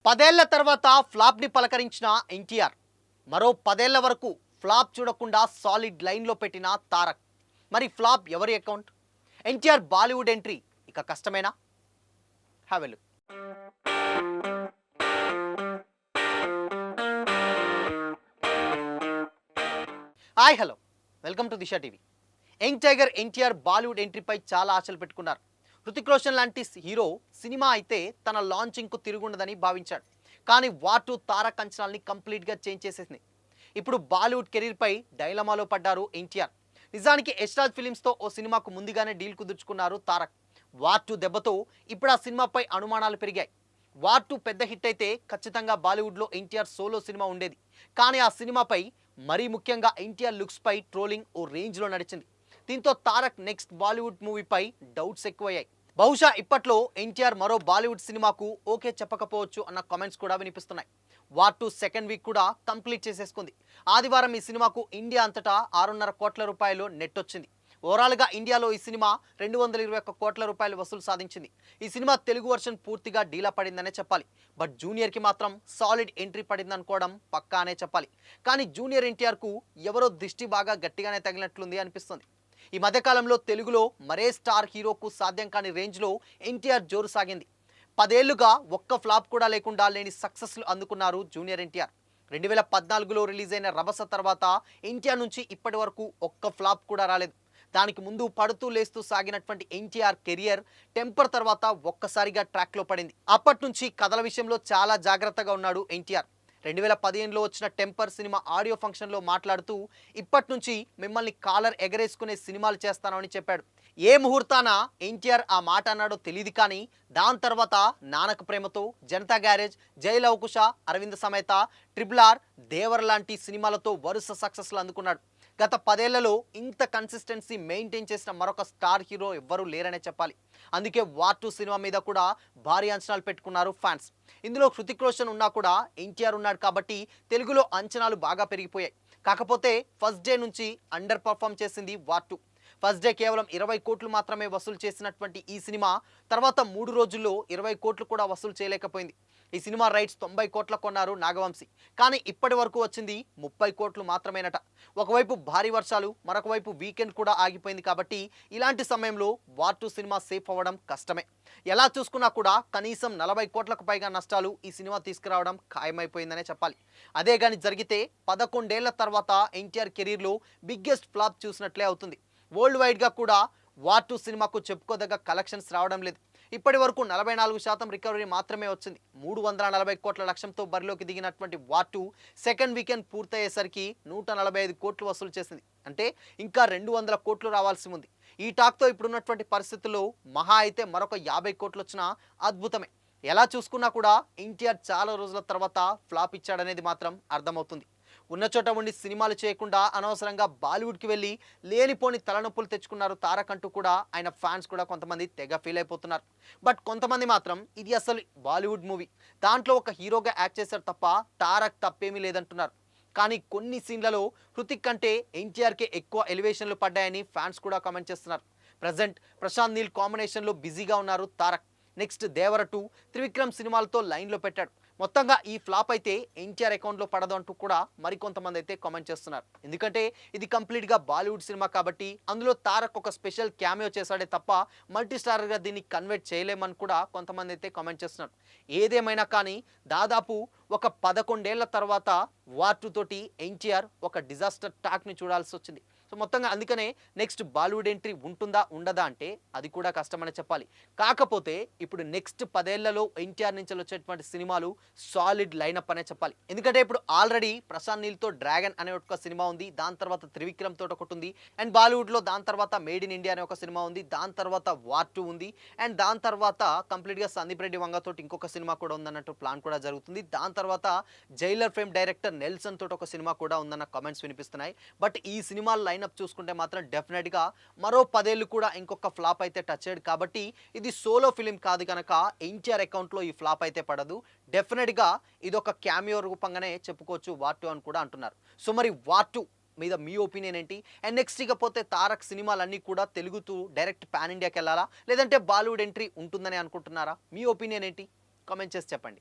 10 ఏళ్ల తర్వాత ఫ్లాప్ని పలకరించిన ఎన్టీఆర్ మరో 10 ఏళ్ల వరకు ఫ్లాప్ చూడకుండా సాలిడ్ లైన్లో పెట్టిన తారక్. మరి ఫ్లాప్ ఎవరి అకౌంట్? ఎన్టీఆర్ బాలీవుడ్ ఎంట్రీ ఇక కష్టమేనా? Have a look. Hi hello, welcome to Disha TV. Young tiger NTR Bollywood ఎంట్రీపై చాలా ఆశలు పెట్టుకున్నారు. హృతిక్ రోషన్ లాంటి హీరో సినిమా అయితే తన లాంచింగ్కు తిరుగుండదని భావించాడు. కానీ వాటు తారక్ అంచనాల్ని కంప్లీట్గా చేంజ్ చేసేసింది. ఇప్పుడు బాలీవుడ్ కెరీర్పై డైలమాలో పడ్డారు ఎన్టీఆర్. నిజానికి యశ్రాజ్ ఫిలిమ్స్తో ఓ సినిమాకు ముందుగానే డీల్ కుదుర్చుకున్నారు తారక్. వార్ దెబ్బతో ఇప్పుడు ఆ సినిమాపై అనుమానాలు పెరిగాయి. వార్ పెద్ద హిట్ అయితే ఖచ్చితంగా బాలీవుడ్లో ఎన్టీఆర్ సోలో సినిమా ఉండేది. కానీ ఆ సినిమాపై మరీ ముఖ్యంగా ఎన్టీఆర్ లుక్స్పై ట్రోలింగ్ ఓ రేంజ్లో నడిచింది. దీంతో తారక్ నెక్స్ట్ బాలీవుడ్ మూవీపై డౌట్స్ ఎక్కువయ్యాయి. బహుశా ఇప్పట్లో ఎన్టీఆర్ మరో బాలీవుడ్ సినిమాకు ఓకే చెప్పకపోవచ్చు అన్న కామెంట్స్ కూడా వినిపిస్తున్నాయి. వార్ సెకండ్ వీక్ కూడా కంప్లీట్ చేసేసుకుంది. ఆదివారం ఈ సినిమాకు ఇండియా అంతటా 6.5 కోట్ల రూపాయలు నెట్ వచ్చింది. ఓవరాల్గా ఇండియాలో ఈ సినిమా 221 కోట్ల రూపాయలు వసూలు సాధించింది. ఈ సినిమా తెలుగు వర్షన్ పూర్తిగా డీలా పడిందనే చెప్పాలి. బట్ జూనియర్కి మాత్రం సాలిడ్ ఎంట్రీ పడిందనుకోవడం పక్కానే చెప్పాలి. కానీ జూనియర్ ఎన్టీఆర్కు ఎవరో దిష్టి బాగా గట్టిగానే తగిలినట్లుంది అనిపిస్తుంది. ఈ మధ్యకాలంలో తెలుగులో మరే స్టార్ హీరోకు సాధ్యం కాని రేంజ్లో ఎన్టీఆర్ జోరు సాగింది. 10 ఏళ్లుగా ఒక్క ఫ్లాప్ కూడా లేకుండా లేని సక్సెస్లు అందుకున్నారు జూనియర్ ఎన్టీఆర్. 2014లో రిలీజ్ అయిన రభస తర్వాత ఎన్టీఆర్ నుంచి ఇప్పటి వరకు ఒక్క ఫ్లాప్ కూడా రాలేదు. దానికి ముందు పడుతూ లేస్తూ సాగినటువంటి ఎన్టీఆర్ కెరియర్ టెంపర్ తర్వాత ఒక్కసారిగా ట్రాక్లో పడింది. అప్పటి నుంచి కథల విషయంలో చాలా జాగ్రత్తగా ఉన్నాడు ఎన్టీఆర్. 2015లో వచ్చిన టెంపర్ సినిమా ఆడియో ఫంక్షన్లో మాట్లాడుతూ ఇప్పటి నుంచి మిమ్మల్ని కాలర్ ఎగరేసుకునే సినిమాలు చేస్తానని చెప్పాడు. ఏ ముహూర్తాన ఎన్టీఆర్ ఆ మాట అన్నాడో తెలియదు. కానీ దాని తర్వాత నానక ప్రేమతో, జనతా గ్యారేజ్, జై లవకుశ, అరవింద సమేత, ట్రిపుల్ ఆర్, దేవర్ లాంటి సినిమాలతో వరుస సక్సెస్లు అందుకున్నాడు. గత 10 ఏళ్లలో ఇంత కన్సిస్టెన్సీ మెయింటైన్ చేసిన మరొక స్టార్ హీరో ఎవ్వరూ లేరనే చెప్పాలి. అందుకే వార్ సినిమా మీద కూడా భారీ అంచనాలు పెట్టుకున్నారు ఫ్యాన్స్. ఇందులో హృతిక్ రోషన్ ఉన్నా కూడా ఎన్టీఆర్ ఉన్నాడు కాబట్టి తెలుగులో అంచనాలు బాగా పెరిగిపోయాయి. కాకపోతే ఫస్ట్ డే నుంచి అండర్ పర్ఫామ్ చేసింది వార్. ఫస్ట్ డే కేవలం 20 కోట్లు మాత్రమే వసూలు చేసినటువంటి ఈ సినిమా తర్వాత 3 రోజుల్లో 20 కోట్లు కూడా వసూలు చేయలేకపోయింది. ఈ సినిమా రైట్స్ 90 కోట్ల కొన్నారు నాగవంశీ. కానీ ఇప్పటి వరకు వచ్చింది 30 కోట్లు మాత్రమేనట. ఒకవైపు భారీ వర్షాలు, మరొక వైపు వీకెండ్ కూడా ఆగిపోయింది. కాబట్టి ఇలాంటి సమయంలో వార్ సినిమా సేఫ్ అవ్వడం కష్టమే. ఎలా చూసుకున్నా కూడా కనీసం 40 కోట్లకు పైగా నష్టాలు ఈ సినిమా తీసుకురావడం ఖాయమైపోయిందనే చెప్పాలి. అదే కానీ జరిగితే 11 ఏళ్ల తర్వాత ఎన్టీఆర్ కెరీర్లో బిగ్గెస్ట్ ఫ్లాప్ చూసినట్లే అవుతుంది. వరల్డ్ వైడ్గా కూడా వార్ సినిమాకు చెప్పుకోదగ్గ కలెక్షన్స్ రావడం లేదు. ఇప్పటి వరకు 44% రికవరీ మాత్రమే వచ్చింది. 340 కోట్ల లక్ష్యంతో బరిలోకి దిగినటువంటి వార్ సెకండ్ వీకెండ్ పూర్తయ్యేసరికి 145 కోట్లు వసూలు చేసింది. అంటే ఇంకా 200 కోట్లు రావాల్సి ఉంది. ఈ టాక్తో ఇప్పుడున్నటువంటి పరిస్థితుల్లో మహా అయితే మరొక 50 కోట్లు వచ్చినా అద్భుతమే. ఎలా చూసుకున్నా కూడా ఎన్టీఆర్ చాలా రోజుల తర్వాత ఫ్లాప్ ఇచ్చాడనేది మాత్రం అర్థమవుతుంది. ఉన్న చోట ఉండి సినిమాలు చేయకుండా అనవసరంగా బాలీవుడ్కి వెళ్ళి లేనిపోని తలనొప్పులు తెచ్చుకున్నారు తారక్ అంటూ కూడా ఆయన ఫ్యాన్స్ కూడా కొంతమంది తెగ ఫీల్ అయిపోతున్నారు. బట్ కొంతమంది మాత్రం ఇది అసలు బాలీవుడ్ మూవీ, దాంట్లో ఒక హీరోగా యాక్ట్ చేశారు తప్ప తారక్ తప్పేమీ లేదంటున్నారు. కానీ కొన్ని సీన్లలో హృతిక్ కంటే ఎన్టీఆర్కే ఎక్కువ ఎలివేషన్లు పడ్డాయని ఫ్యాన్స్ కూడా కామెంట్ చేస్తున్నారు. ప్రజెంట్ ప్రశాంత్ నీల్ కాంబినేషన్లో బిజీగా ఉన్నారు తారక్. నెక్స్ట్ దేవర 2, త్రివిక్రమ్ సినిమాలతో లైన్లో పెట్టాడు. మొత్తంగా ఈ ఫ్లాప్ అయితే ఎన్టీఆర్ అకౌంట్లో పడదు అంటూ కూడా మరికొంతమంది అయితే కామెంట్ చేస్తున్నారు. ఎందుకంటే ఇది కంప్లీట్గా బాలీవుడ్ సినిమా కాబట్టి అందులో తారక్ ఒక స్పెషల్ క్యామియో చేశాడే తప్ప మల్టీ స్టారర్గా దీన్ని కన్వర్ట్ చేయలేమని కూడా కొంతమంది అయితే కామెంట్ చేస్తున్నారు. ఏదేమైనా కానీ దాదాపు ఒక 11 ఏళ్ల తర్వాత వార్ తోటి ఎన్టీఆర్ ఒక డిజాస్టర్ టాక్ని చూడాల్సి వచ్చింది. సో మొత్తంగా అందుకనే నెక్స్ట్ బాలీవుడ్ ఎంట్రీ ఉంటుందా ఉండదా అంటే అది కూడా కష్టమని చెప్పాలి. కాకపోతే ఇప్పుడు నెక్స్ట్ 10 ఏళ్లలో ఎన్టీఆర్ నుంచి వచ్చేటువంటి సినిమాలు సాలిడ్ లైనప్ అనే చెప్పాలి. ఎందుకంటే ఇప్పుడు ఆల్రెడీ ప్రశాంత్ నీల్తో డ్రాగన్ అనే ఒక సినిమా ఉంది, దాని తర్వాత త్రివిక్రమ్ తోటి ఒకటి ఉంది, అండ్ బాలీవుడ్లో దాని తర్వాత మేడ్ ఇన్ ఇండియా అనే ఒక సినిమా ఉంది, దాని తర్వాత వార్ 2 ఉంది, అండ్ దాని తర్వాత కంప్లీట్గా సందీప్ రెడ్డి వంగతోటి ఇంకొక సినిమా కూడా ఉందన్నట్టు ప్లాన్ కూడా జరుగుతుంది. దాని తర్వాత జైలర్ ఫేమ్ డైరెక్టర్ నెల్సన్ తోటి ఒక సినిమా కూడా ఉందన్న కామెంట్స్ వినిపిస్తున్నాయి. బట్ ఈ సినిమా లైనప్ చూసుకుంటే మాత్రం డెఫినెట్గా మరో 10 ఏళ్ళు కూడా ఇంకొక ఫ్లాప్ అయితే టచ్ అయ్యాడు. కాబట్టి ఇది సోలో ఫిలిం కాదు కనుక ఎన్టీఆర్ అకౌంట్లో ఈ ఫ్లాప్ అయితే పడదు. డెఫినెట్గా ఇది ఒక క్యామియో రూపంగానే చెప్పుకోవచ్చు వార్ 2 అని కూడా అంటున్నారు. సో మరి వార్ 2 మీద మీ ఒపీనియన్ ఏంటి? అండ్ నెక్స్ట్ ఇకపోతే తారక్ సినిమాలన్నీ కూడా తెలుగుతూ డైరెక్ట్ పాన్ ఇండియాకి వెళ్ళాలా, లేదంటే బాలీవుడ్ ఎంట్రీ ఉంటుందని అనుకుంటున్నారా? మీ ఒపీనియన్ ఏంటి? కామెంట్ చేసి చెప్పండి.